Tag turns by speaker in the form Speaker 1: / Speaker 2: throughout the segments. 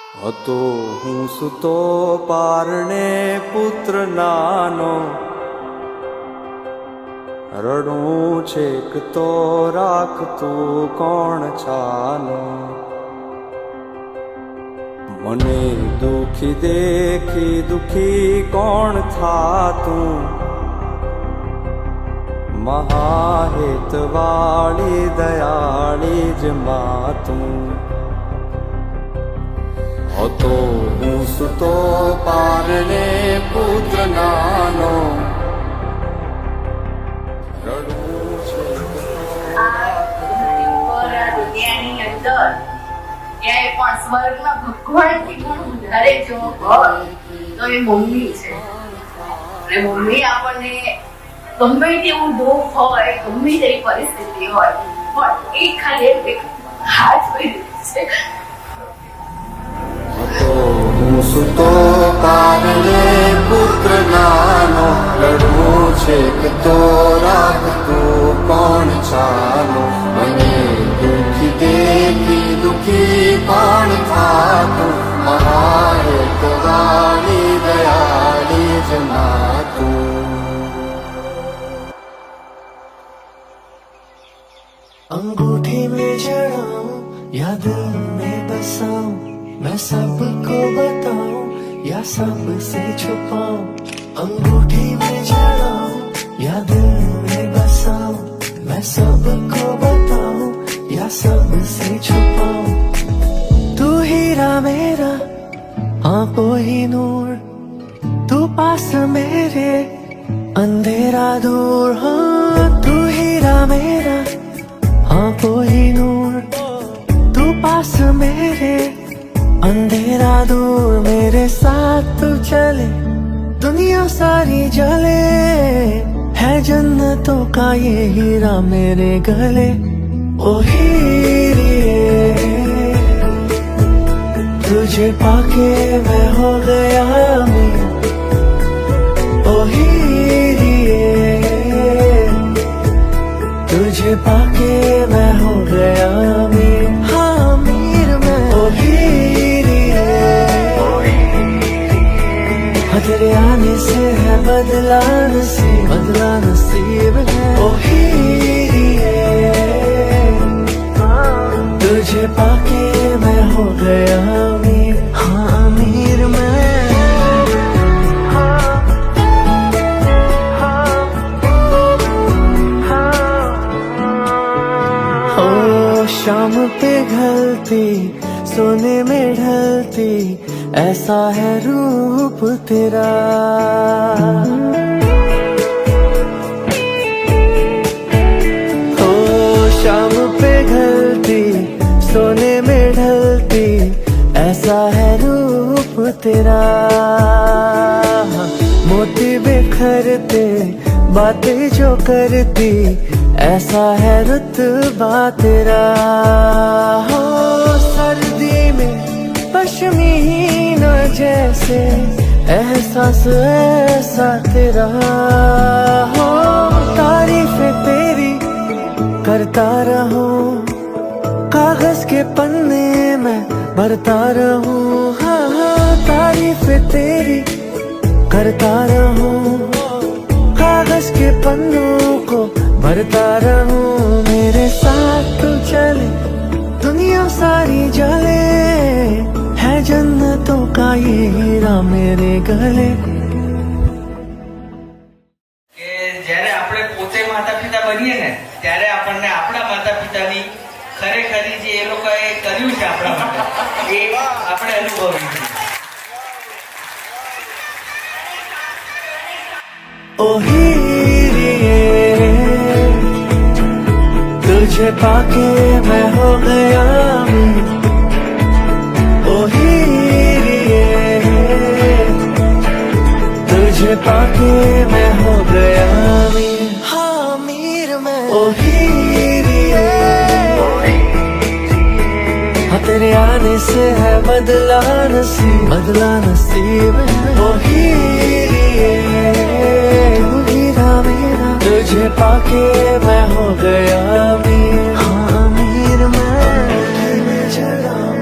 Speaker 1: હતો હું સુતો પારણે પુત્ર નાનો, રડું છેક તો રાખતું કોણ છાનો. મને દુખી દેખી દુખી કોણ થાતું, મહાહેત વાળી દયાળી જ માતું. હતો હું સુતો પારણે પુત્ર નાનો, રડું છે
Speaker 2: દુનિયાની અંદર ક્યાંય પણ સ્વર્ગના ભગવાનથી પણ વધારે જો હોય તો એ મમ્મી છે. અને મમ્મી આપણને ગમે તેવું દુઃખ હોય, ગમે તેવી પરિસ્થિતિ હોય, પણ એ ખાલી એક હાથ હોય છે.
Speaker 1: હતો હું સુતો પારણે પુત્ર નાનો, રડું છેક તો રાખતું કોણ છાનો. મને દુખી દેખી દુખી કોણ થાતું, મહાહેત વાળી દયાળી જ માતું.
Speaker 3: अंगूठी में जड़ाऊं या दिल में बसाऊं, मैं सबको बताऊं या सबसे छुपाऊं. अंगूठी में जड़ाऊं या दिल में बसाऊं, मैं सबको बताऊं या सबसे छुपाऊं. तू हीरा मेरा आंखों ही नूर, तू पास मेरे अंधेरा दूर. हाँ तू हीरा मेरा आंखों ही नूर, तू पास मेरे अंधेरा दूर. मेरे साथ तू चले दुनिया सारी जले, है जन्नतों का ये हीरा मेरे गले. ओ हीरे तुझे पाके मैं हो गया अमीर. ओ हीरे तुझे पाके मैं हो गया अमीर. हाँ अमीर मैं. ओ हीरे हाँ तेरे आने से है बदला नसीब है. ओ हीरे तुझे पाके मैं हो गया अमीर. हाँ अमीर मैं. शाम पे ढलती सोने में ढलती, ऐसा है रूप तेरा. ओ शाम पे ढलती सोने में ढलती, ऐसा है रूप तेरा. मोती बिखरते बातें जो करती, ऐसा है रुतबा तेरा. हो सर्दी में पश्मीना जैसे एहसास ऐसा तेरा. हो तारीफें तेरी करता रहूं, कागज के पन्ने में भरता रहूं. हाँ हाँ तारीफें तेरी करता रहूं, कागज के पन्नों को भरता रहूं. मेरे साथ तू चले दुनिया सारी जले, है जन्नतों का ये हीरा मेरे गले.
Speaker 4: કે જ્યારે આપણે પોતે માતા પિતા બનીએ ને ત્યારે આપણને આપણા માતા પિતાની ખરેખરી જે એ લોકોએ કર્યું છે આપણા માટે એ આપણે અનુભવીએ છીએ.
Speaker 3: ओ हीरे तुझे पाके मैं हो गया अमीर. ओ हीरे तुझे पाके मैं हो गया अमीर. हाँ अमीर मैं. ओ हीरे हाँ तेरे आने से है बदला नसीब है. ओ हीरे हीरा मेरा तुझे पाके मैं हो गया अमीर. हाँ अमीर मैं. दिल में जलाऊं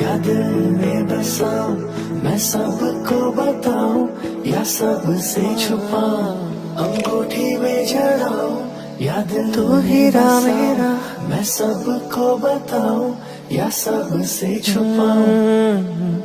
Speaker 3: या दिल में बस बरसाऊं, मैं सबको बताऊं या सबसे छुपाऊं, अंगूठी में जड़ाऊं या दिल तू हीरा मेरा, मैं सबको बताऊं या सबसे छुपाऊं.